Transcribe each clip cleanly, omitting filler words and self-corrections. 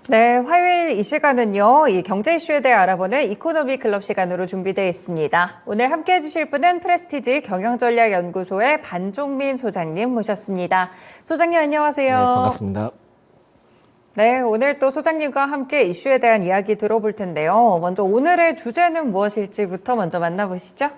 네, 화요일 이 시간은요, 이 경제 이슈에 대해 알아보는 이코노미 클럽 시간으로 준비되어 있습니다. 오늘 함께 해주실 분은 프레스티지 경영전략연구소의 반종민 소장님 모셨습니다. 소장님 안녕하세요. 네, 반갑습니다. 네, 오늘 또 소장님과 함께 이슈에 대한 이야기 들어볼 텐데요. 먼저 오늘의 주제는 무엇일지부터 먼저 만나보시죠.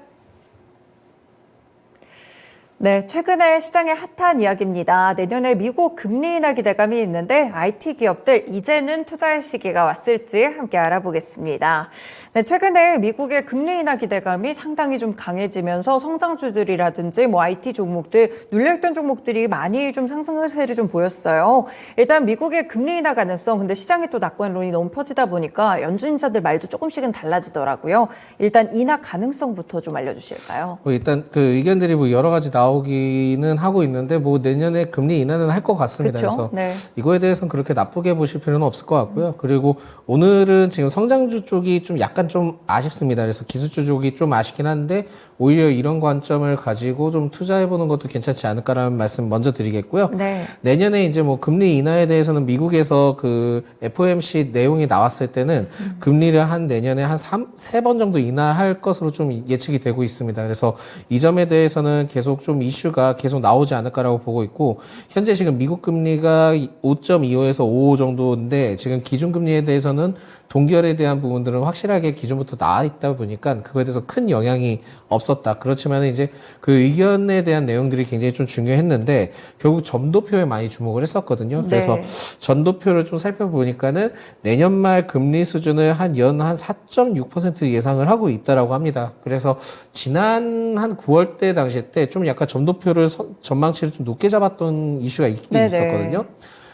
네, 최근에 시장에 핫한 이야기입니다. 내년에 미국 금리 인하 기대감이 있는데 IT 기업들 이제는 투자할 시기가 왔을지 함께 알아보겠습니다. 네, 최근에 미국의 금리 인하 기대감이 상당히 좀 강해지면서 성장주들이라든지 IT 종목들, 눌려있던 종목들이 많이 좀 상승세를 좀 보였어요. 일단 미국의 금리 인하 가능성, 근데 시장에 또 낙관론이 너무 퍼지다 보니까 연준 인사들 말도 조금씩은 달라지더라고요. 일단 인하 가능성부터 좀 알려주실까요? 일단 그 의견들이 여러 가지 나오기는 하고 있는데 내년에 금리 인하는 할 것 같습니다. 그쵸? 그래서 네. 이거에 대해서는 그렇게 나쁘게 보실 필요는 없을 것 같고요. 그리고 오늘은 지금 성장주 쪽이 좀 약간 좀 아쉽습니다. 그래서 기술주 쪽이 좀 아쉽긴 한데 오히려 이런 관점을 가지고 좀 투자해보는 것도 괜찮지 않을까라는 말씀 먼저 드리겠고요. 네. 내년에 이제 금리 인하에 대해서는 미국에서 그 FOMC 내용이 나왔을 때는 금리를 내년에 한 3번 정도 인하할 것으로 좀 예측이 되고 있습니다. 그래서 이 점에 대해서는 계속 좀 이슈가 계속 나오지 않을까라고 보고 있고, 현재 지금 미국 금리가 5.25에서 5 정도인데 지금 기준금리에 대해서는 동결에 대한 부분들은 확실하게 기존부터 나와 있다 보니까 그거에 대해서 큰 영향이 없었다. 그렇지만 이제 그 의견에 대한 내용들이 굉장히 좀 중요했는데 결국 점도표에 많이 주목을 했었거든요. 그래서 네. 점도표를 좀 살펴보니까는 내년 말 금리 수준을 연 4.6% 예상을 하고 있다라고 합니다. 그래서 지난 한 9월 때 당시 때 좀 약간 점도표를 전망치를 좀 높게 잡았던 이슈가 있긴 네네. 있었거든요.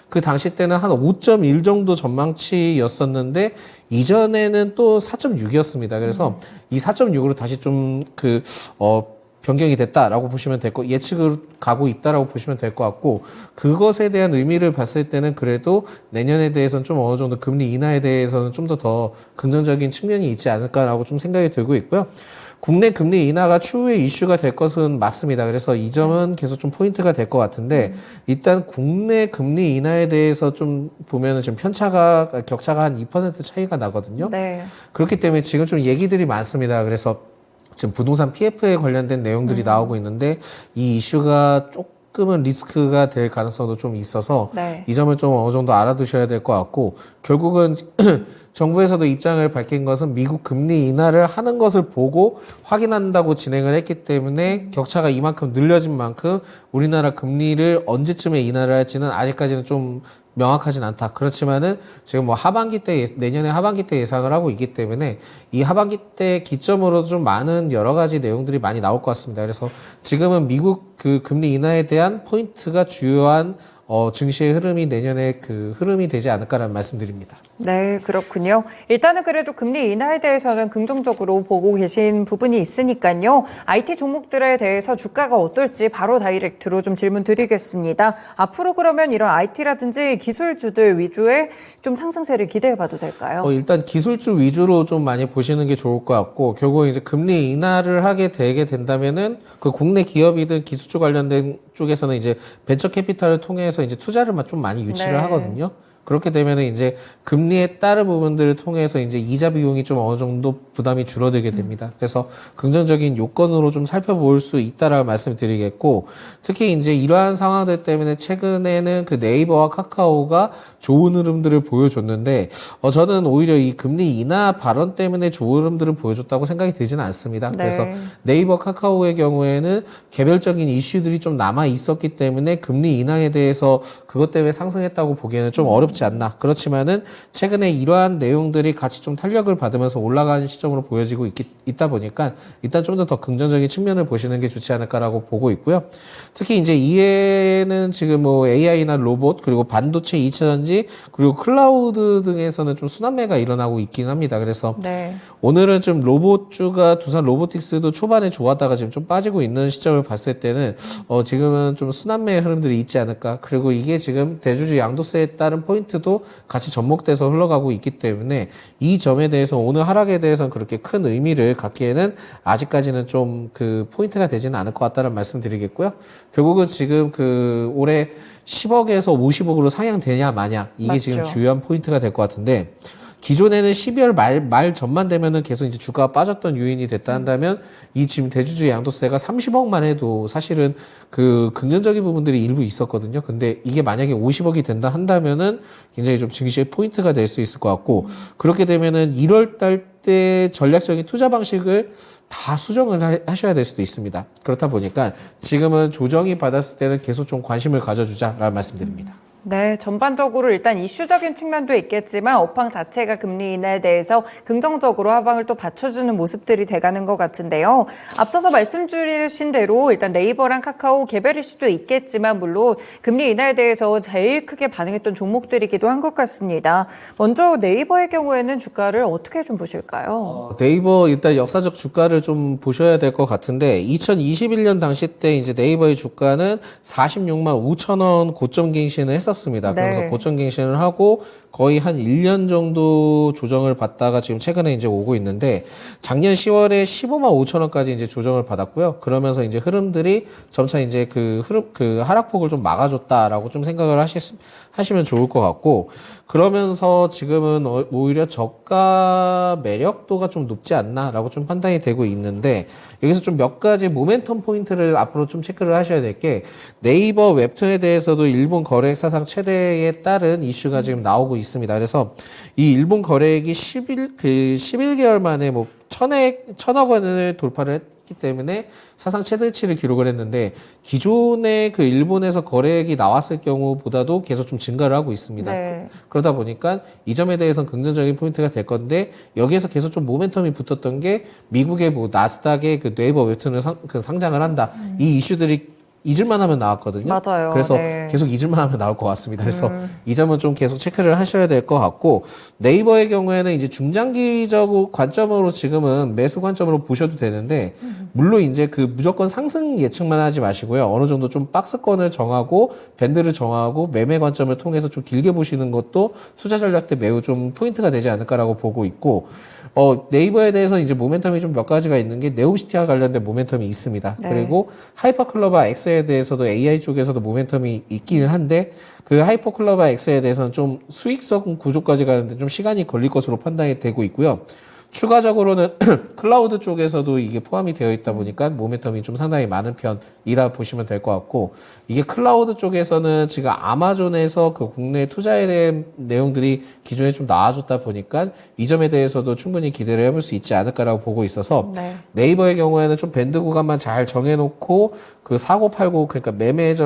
그 당시 때는 한 5.1 정도 전망치였었는데 이전에는 또 4.6이었습니다. 그래서 이 4.6으로 다시 좀 변경이 됐다라고 보시면 될 거, 예측을 가고 있다라고 보시면 될 것 같고, 그것에 대한 의미를 봤을 때는 그래도 내년에 대해서는 좀 어느 정도 금리 인하에 대해서는 좀 더 긍정적인 측면이 있지 않을까라고 좀 생각이 들고 있고요. 국내 금리 인하가 추후에 이슈가 될 것은 맞습니다. 그래서 이 점은 계속 좀 포인트가 될 것 같은데, 일단 국내 금리 인하에 대해서 좀 보면은 지금 격차가 한 2% 차이가 나거든요. 네. 그렇기 때문에 지금 좀 얘기들이 많습니다. 그래서 지금 부동산 PF에 관련된 내용들이 나오고 있는데 이 이슈가 조금은 리스크가 될 가능성도 좀 있어서 네. 이 점을 좀 어느 정도 알아두셔야 될 것 같고, 결국은 정부에서도 입장을 밝힌 것은 미국 금리 인하를 하는 것을 보고 확인한다고 진행을 했기 때문에 격차가 이만큼 늘려진 만큼 우리나라 금리를 언제쯤에 인하를 할지는 아직까지는 좀 명확하진 않다. 그렇지만은 지금 내년에 하반기 때 예상을 하고 있기 때문에 이 하반기 때 기점으로 좀 많은 여러 가지 내용들이 많이 나올 것 같습니다. 그래서 지금은 미국 그 금리 인하에 대한 포인트가 주요한 증시의 흐름이 내년에 그 흐름이 되지 않을까라는 말씀드립니다. 네, 그렇군요. 일단은 그래도 금리 인하에 대해서는 긍정적으로 보고 계신 부분이 있으니까요. IT 종목들에 대해서 주가가 어떨지 바로 다이렉트로 좀 질문 드리겠습니다. 앞으로 그러면 이런 IT라든지 기술주들 위주의 좀 상승세를 기대해 봐도 될까요? 일단 기술주 위주로 좀 많이 보시는 게 좋을 것 같고, 결국 이제 금리 인하를 하게 되게 된다면은 그 국내 기업이든 기술주 관련된 쪽에서는 이제 벤처 캐피탈을 통해서 이제 투자를 좀 많이 유치를 네. 하거든요. 그렇게 되면은 이제 금리에 따른 부분들을 통해서 이제 이자 비용이 좀 어느 정도 부담이 줄어들게 됩니다. 그래서 긍정적인 요건으로 좀 살펴볼 수 있다라고 말씀을 드리겠고, 특히 이제 이러한 상황들 때문에 최근에는 그 네이버와 카카오가 좋은 흐름들을 보여줬는데, 저는 오히려 이 금리 인하 발언 때문에 좋은 흐름들을 보여줬다고 생각이 들지는 않습니다. 네. 그래서 네이버, 카카오의 경우에는 개별적인 이슈들이 좀 남아 있었기 때문에 금리 인하에 대해서 그것 때문에 상승했다고 보기에는 좀 어렵지 않나. 그렇지만은 최근에 이러한 내용들이 같이 좀 탄력을 받으면서 올라가는 시점으로 보여지고 있다 보니까 일단 좀 더 긍정적인 측면을 보시는 게 좋지 않을까라고 보고 있고요. 특히 이제 이해는 지금 AI나 로봇, 그리고 반도체, 2차전지, 그리고 클라우드 등에서는 좀 순환매가 일어나고 있긴 합니다. 그래서 네. 오늘은 좀 로봇주가 두산 로보틱스도 초반에 좋았다가 지금 좀 빠지고 있는 시점을 봤을 때는 지금은 좀 순환매의 흐름들이 있지 않을까. 그리고 이게 지금 대주주 양도세에 따른 포인트 포인트도 같이 접목돼서 흘러가고 있기 때문에 이 점에 대해서 오늘 하락에 대해서는 그렇게 큰 의미를 갖기에는 아직까지는 좀 그 포인트가 되지는 않을 것 같다는 말씀 드리겠고요. 결국은 지금 그 올해 10억에서 50억으로 상향되냐 마냐 이게 맞죠. 지금 주요한 포인트가 될 것 같은데 기존에는 12월 말 전만 되면은 계속 이제 주가가 빠졌던 요인이 됐다 한다면 이 지금 대주주 양도세가 30억만 해도 사실은 그 긍정적인 부분들이 일부 있었거든요. 근데 이게 만약에 50억이 된다 한다면은 굉장히 좀 증시의 포인트가 될 수 있을 것 같고 그렇게 되면은 1월 달 때 전략적인 투자 방식을 다 수정을 하셔야 될 수도 있습니다. 그렇다 보니까 지금은 조정이 받았을 때는 계속 좀 관심을 가져주자라는 말씀드립니다. 네, 전반적으로 일단 이슈적인 측면도 있겠지만 업황 자체가 금리 인하에 대해서 긍정적으로 하방을 또 받쳐주는 모습들이 돼가는 것 같은데요. 앞서서 말씀 주신 대로 일단 네이버랑 카카오 개별 이슈도 있겠지만 물론 금리 인하에 대해서 제일 크게 반응했던 종목들이기도 한 것 같습니다. 먼저 네이버의 경우에는 주가를 어떻게 좀 보실까요? 네이버 일단 역사적 주가를 좀 보셔야 될 것 같은데 2021년 당시 때 이제 네이버의 주가는 46만 5천 원 고점 갱신을 했었습니다. 그래서 네. 고점 갱신을 하고 거의 한 1년 정도 조정을 받다가 지금 최근에 이제 오고 있는데 작년 10월에 15만 5천 원까지 이제 조정을 받았고요. 그러면서 이제 흐름들이 점차 이제 그 하락폭을 좀 막아줬다라고 좀 생각을 하시면 좋을 것 같고 그러면서 지금은 오히려 저가 매력도가 좀 높지 않나라고 좀 판단이 되고 있는데 여기서 좀 몇 가지 모멘텀 포인트를 앞으로 좀 체크를 하셔야 될 게 네이버 웹툰에 대해서도 일본 거래액 사상 최대에 따른 이슈가 지금 나오고 있습니다. 그래서 이 일본 거래액이 11개월 만에 뭐 천억 원을 돌파를 했기 때문에 사상 최대치를 기록을 했는데 기존의 그 일본에서 거래액이 나왔을 경우보다도 계속 좀 증가를 하고 있습니다. 네. 그러다 보니까 이 점에 대해서는 긍정적인 포인트가 될 건데 여기에서 계속 좀 모멘텀이 붙었던 게 미국의 뭐 나스닥의 그 네이버 웹툰을 상장을 한다. 이 이슈들이 잊을만 하면 나왔거든요. 맞아요. 그래서 네. 계속 잊을만 하면 나올 것 같습니다. 그래서 이 점은 좀 계속 체크를 하셔야 될 것 같고 네이버의 경우에는 이제 중장기적 관점으로 지금은 매수 관점으로 보셔도 되는데 물론 이제 그 무조건 상승 예측만 하지 마시고요. 어느 정도 좀 박스권을 정하고 밴드를 정하고 매매 관점을 통해서 좀 길게 보시는 것도 투자 전략 때 매우 좀 포인트가 되지 않을까라고 보고 있고 네이버에 대해서 이제 모멘텀이 좀 몇 가지가 있는 게 네옴시티와 관련된 모멘텀이 있습니다. 네. 그리고 하이퍼클로바 X에 대해서도 AI 쪽에서도 모멘텀이 있기는 한데 그 하이퍼클로바 X에 대해서는 좀 수익성 구조까지 가는데 좀 시간이 걸릴 것으로 판단이 되고 있고요. 추가적으로는 클라우드 쪽에서도 이게 포함이 되어 있다 보니까 모멘텀이 좀 상당히 많은 편이라 보시면 될 것 같고 이게 클라우드 쪽에서는 지금 아마존에서 그 국내 투자에 대한 내용들이 기존에 좀 나와줬다 보니까 이 점에 대해서도 충분히 기대를 해볼 수 있지 않을까라고 보고 있어서 네. 네이버의 경우에는 좀 밴드 구간만 잘 정해놓고 그 사고 팔고 그러니까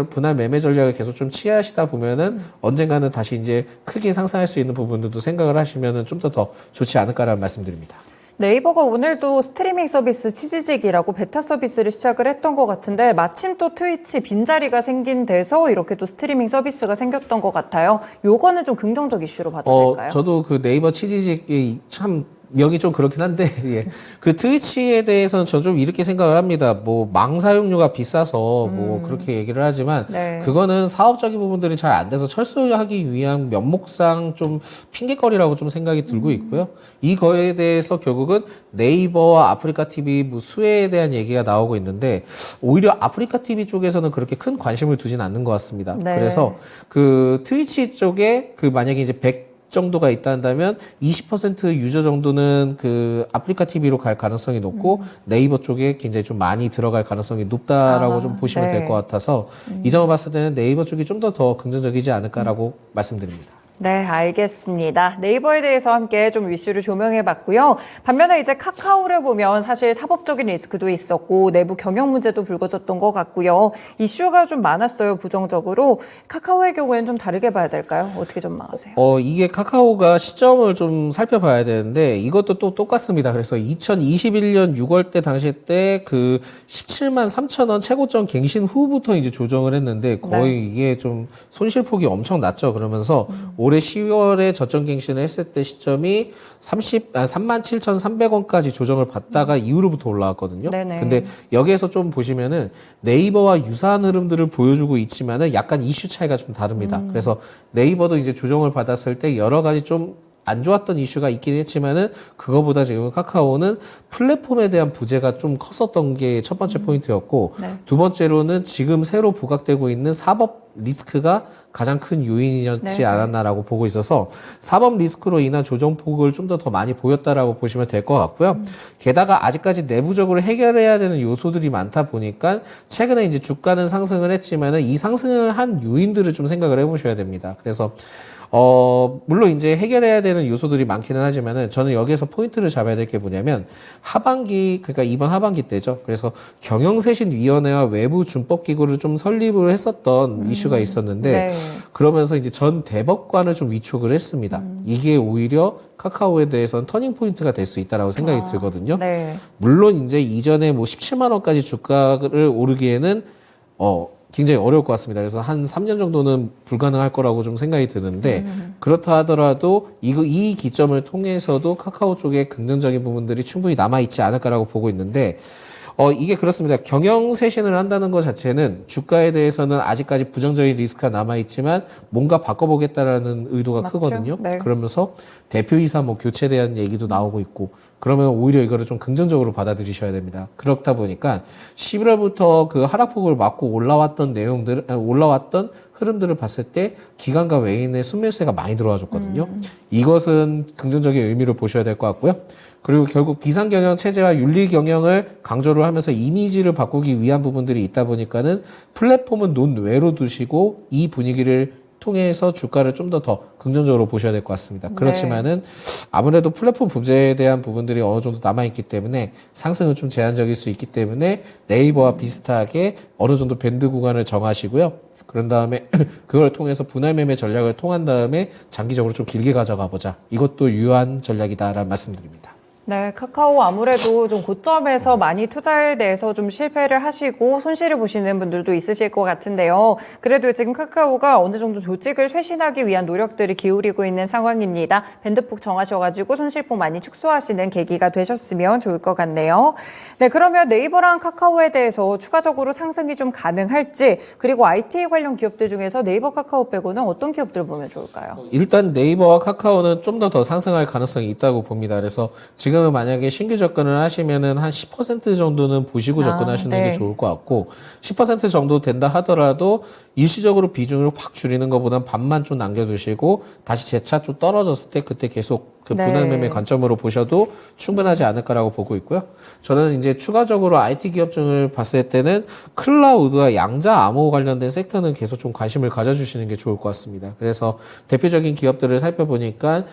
분할 매매 전략을 계속 좀 취하시다 보면은 언젠가는 다시 이제 크게 상승할 수 있는 부분들도 생각을 하시면은 좀 더 좋지 않을까라는 말씀드립니다. 네이버가 오늘도 스트리밍 서비스 치지직이라고 베타 서비스를 시작을 했던 것 같은데 마침 또 트위치 빈자리가 생긴 데서 이렇게 또 스트리밍 서비스가 생겼던 것 같아요. 요거는 좀 긍정적 이슈로 봐도 될까요? 저도 그 네이버 치지직이 참 명이 좀 그렇긴 한데, 예. 그 트위치에 대해서는 저 좀 이렇게 생각을 합니다. 뭐, 망 사용료가 비싸서 뭐, 그렇게 얘기를 하지만, 네. 그거는 사업적인 부분들이 잘 안 돼서 철수하기 위한 면목상 좀 핑계거리라고 좀 생각이 들고 있고요. 이 거에 대해서 결국은 네이버와 아프리카 TV 뭐 수혜에 대한 얘기가 나오고 있는데, 오히려 아프리카 TV 쪽에서는 그렇게 큰 관심을 두진 않는 것 같습니다. 네. 그래서 그 트위치 쪽에 그 만약에 이제 100 정도가 있다 한다면 20% 유저 정도는 그 아프리카 TV로 갈 가능성이 높고 네이버 쪽에 굉장히 좀 많이 들어갈 가능성이 높다라고 좀 보시면 네. 될 것 같아서 이 점을 봤을 때는 네이버 쪽이 좀 더 긍정적이지 않을까라고 말씀드립니다. 네, 알겠습니다. 네이버에 대해서 함께 좀 이슈를 조명해 봤고요. 반면에 이제 카카오를 보면 사실 사법적인 리스크도 있었고 내부 경영 문제도 불거졌던 것 같고요. 이슈가 좀 많았어요, 부정적으로. 카카오의 경우에는 좀 다르게 봐야 될까요? 어떻게 전망하세요? 이게 카카오가 시점을 좀 살펴봐야 되는데 이것도 또 똑같습니다. 그래서 2021년 6월 때 당시 때 그 17만 3천 원 최고점 갱신 후부터 이제 조정을 했는데 거의 이게 좀 손실폭이 엄청 났죠. 그러면서 올해 10월에 저점 갱신을 했을 때 시점이 37,300원까지 조정을 받다가 이후로부터 올라왔거든요. 네네. 근데 여기에서 좀 보시면은 네이버와 유사한 흐름들을 보여주고 있지만은 약간 이슈 차이가 좀 다릅니다. 그래서 네이버도 이제 조정을 받았을 때 여러 가지 좀 안 좋았던 이슈가 있긴 했지만은 그거보다 지금 카카오는 플랫폼에 대한 부재가 좀 컸었던 게 첫 번째 포인트였고 네. 두 번째로는 지금 새로 부각되고 있는 사법 리스크가 가장 큰 요인이었지 네. 않았나라고 보고 있어서 사법 리스크로 인한 조정폭을 좀 더 많이 보였다라고 보시면 될 것 같고요. 게다가 아직까지 내부적으로 해결해야 되는 요소들이 많다 보니까 최근에 이제 주가는 상승을 했지만은 이 상승을 한 요인들을 좀 생각을 해보셔야 됩니다. 그래서 물론 이제 해결해야 되는 요소들이 많기는 하지만은 저는 여기에서 포인트를 잡아야 될 게 뭐냐면 하반기, 그러니까 이번 하반기 때죠. 그래서 경영쇄신위원회와 외부 준법기구를 좀 설립을 했었던 이슈가 있었는데 네. 그러면서 이제 전 대법관을 좀 위촉을 했습니다. 이게 오히려 카카오에 대해서는 터닝 포인트가 될 수 있다라고 생각이 들거든요. 네. 물론 이제 이전에 뭐 17만 원까지 주가를 오르기에는 굉장히 어려울 것 같습니다. 그래서 한 3년 정도는 불가능할 거라고 좀 생각이 드는데 그렇다 하더라도 이 기점을 통해서도 카카오 쪽에 긍정적인 부분들이 충분히 남아있지 않을까라고 보고 있는데 이게 그렇습니다. 경영 쇄신을 한다는 것 자체는 주가에 대해서는 아직까지 부정적인 리스크가 남아있지만 뭔가 바꿔보겠다라는 의도가 맞죠? 크거든요. 네. 그러면서 대표이사 뭐 교체에 대한 얘기도 나오고 있고 그러면 오히려 이거를 좀 긍정적으로 받아들이셔야 됩니다. 그렇다 보니까 11월부터 그 하락폭을 맞고 올라왔던 흐름들을 봤을 때 기관과 외인의 순매수세가 많이 들어와줬거든요. 이것은 긍정적인 의미로 보셔야 될 것 같고요. 그리고 결국 비상경영 체제와 윤리경영을 강조를 하면서 이미지를 바꾸기 위한 부분들이 있다 보니까는 플랫폼은 논외로 두시고 이 분위기를 통해서 주가를 좀 더 긍정적으로 보셔야 될 것 같습니다. 그렇지만은 아무래도 플랫폼 부재에 대한 부분들이 어느 정도 남아있기 때문에 상승은 좀 제한적일 수 있기 때문에 네이버와 비슷하게 어느 정도 밴드 구간을 정하시고요. 그런 다음에 그걸 통해서 분할 매매 전략을 통한 다음에 장기적으로 좀 길게 가져가 보자. 이것도 유효한 전략이다라는 말씀드립니다. 네, 카카오 아무래도 좀 고점에서 많이 투자에 대해서 좀 실패를 하시고 손실을 보시는 분들도 있으실 것 같은데요. 그래도 지금 카카오가 어느 정도 조직을 쇄신하기 위한 노력들을 기울이고 있는 상황입니다. 밴드폭 정하셔가지고 손실폭 많이 축소하시는 계기가 되셨으면 좋을 것 같네요. 네, 그러면 네이버랑 카카오에 대해서 추가적으로 상승이 좀 가능할지, 그리고 IT 관련 기업들 중에서 네이버, 카카오 빼고는 어떤 기업들 보면 좋을까요? 일단 네이버와 카카오는 좀 더 상승할 가능성이 있다고 봅니다. 그래서 지금은 만약에 신규 접근을 하시면은 한 10% 정도는 보시고 접근하시는 네. 게 좋을 것 같고 10% 정도 된다 하더라도 일시적으로 비중을 확 줄이는 것보다는 반만 좀 남겨두시고 다시 재차 좀 떨어졌을 때 그때 계속 그 네. 분할 매매 관점으로 보셔도 충분하지 않을까라고 보고 있고요. 저는 이제 추가적으로 IT 기업 중을 봤을 때는 클라우드와 양자 암호 관련된 섹터는 계속 좀 관심을 가져주시는 게 좋을 것 같습니다. 그래서 대표적인 기업들을 살펴보니까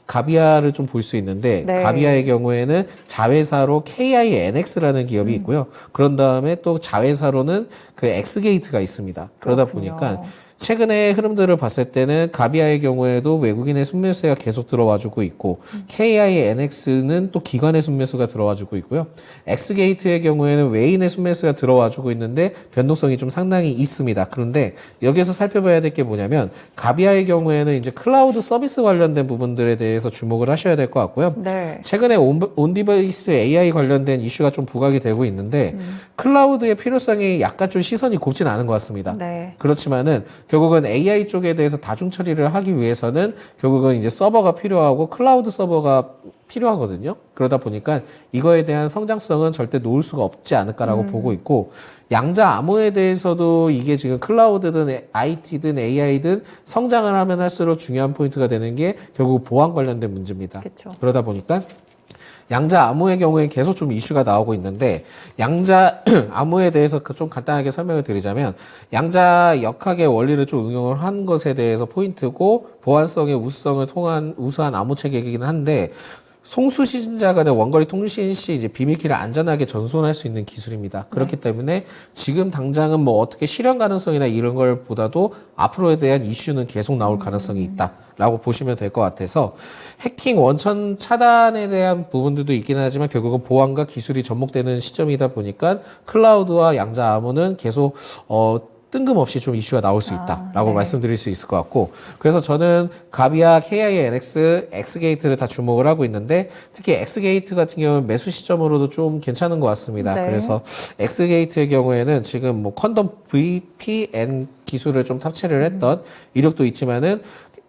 가비아를 좀 볼 수 있는데 네. 가비아의 경우에는 자회사로 KINX라는 기업이 있고요. 그런 다음에 또 자회사로는 그 엑스게이트가 있습니다. 그러다 그렇군요. 보니까 최근의 흐름들을 봤을 때는 가비아의 경우에도 외국인의 순매수가 계속 들어와주고 있고 KINX는 또 기관의 순매수가 들어와주고 있고요. 엑스게이트의 경우에는 외인의 순매수가 들어와주고 있는데 변동성이 좀 상당히 있습니다. 그런데 여기서 살펴봐야 될 게 뭐냐면 가비아의 경우에는 이제 클라우드 서비스 관련된 부분들에 대해서 주목을 하셔야 될 것 같고요. 네. 최근에 온디바이스 AI 관련된 이슈가 좀 부각이 되고 있는데 클라우드의 필요성이 약간 좀 시선이 곱진 않은 것 같습니다. 네. 그렇지만은 결국은 AI 쪽에 대해서 다중 처리를 하기 위해서는 결국은 이제 서버가 필요하고 클라우드 서버가 필요하거든요. 그러다 보니까 이거에 대한 성장성은 절대 놓을 수가 없지 않을까라고 보고 있고 양자 암호에 대해서도 이게 지금 클라우드든 IT든 AI든 성장을 하면 할수록 중요한 포인트가 되는 게 결국 보안 관련된 문제입니다. 그쵸. 그러다 보니까 양자 암호의 경우에 계속 좀 이슈가 나오고 있는데 양자 암호에 대해서 좀 간단하게 설명을 드리자면 양자 역학의 원리를 좀 응용을 한 것에 대해서 포인트고 보안성의 우수성을 통한 우수한 암호 체계이긴 한데 송수신자 간의 원거리 통신 시 이제 비밀키를 안전하게 전송할 수 있는 기술입니다. 그렇기 때문에 지금 당장은 뭐 어떻게 실현 가능성이나 이런 걸 보다도 앞으로에 대한 이슈는 계속 나올 가능성이 있다라고 보시면 될 것 같아서 해킹 원천 차단에 대한 부분들도 있긴 하지만 결국은 보안과 기술이 접목되는 시점이다 보니까 클라우드와 양자 암호는 계속 뜬금없이 좀 이슈가 나올 수 있다라고 네. 말씀드릴 수 있을 것 같고, 그래서 저는 가비아, KINX, X게이트를 다 주목을 하고 있는데, 특히 X게이트 같은 경우는 매수 시점으로도 좀 괜찮은 것 같습니다. 네. 그래서 X게이트의 경우에는 지금 뭐 컨덤 VPN 기술을 좀 탑재를 했던 이력도 있지만은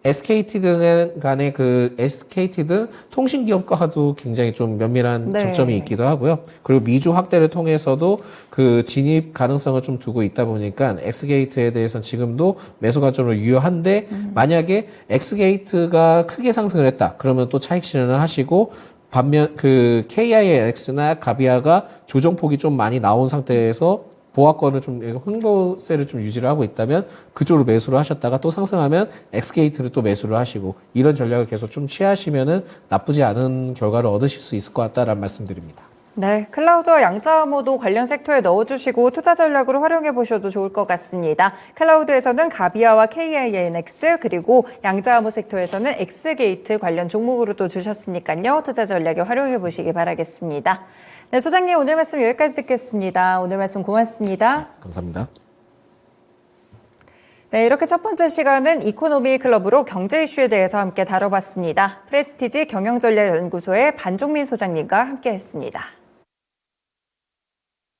SKT 등 간의 그 SKT 등 통신 기업과도 굉장히 좀 면밀한 네. 접점이 있기도 하고요. 그리고 미주 확대를 통해서도 그 진입 가능성을 좀 두고 있다 보니까 X게이트에 대해서는 지금도 매수 관점으로 유효한데, 만약에 X게이트가 크게 상승을 했다. 그러면 또 차익 실현을 하시고, 반면 그 KINX나 가비아가 조정폭이 좀 많이 나온 상태에서 보합권을 좀 흥보세를 좀 유지를 하고 있다면 그쪽으로 매수를 하셨다가 또 상승하면 X게이트를 또 매수를 하시고, 이런 전략을 계속 좀 취하시면은 나쁘지 않은 결과를 얻으실 수 있을 것 같다라는 말씀드립니다. 네, 클라우드와 양자암호도 관련 섹터에 넣어주시고 투자 전략으로 활용해 보셔도 좋을 것 같습니다. 클라우드에서는 가비아와 KINX, 그리고 양자암호 섹터에서는 X게이트 관련 종목으로 또 주셨으니까요. 투자 전략에 활용해 보시기 바라겠습니다. 네, 소장님 오늘 말씀 여기까지 듣겠습니다. 오늘 말씀 고맙습니다. 감사합니다. 네, 이렇게 첫 번째 시간은 이코노미 클럽으로 경제 이슈에 대해서 함께 다뤄봤습니다. 프레스티지 경영전략연구소의 반종민 소장님과 함께했습니다.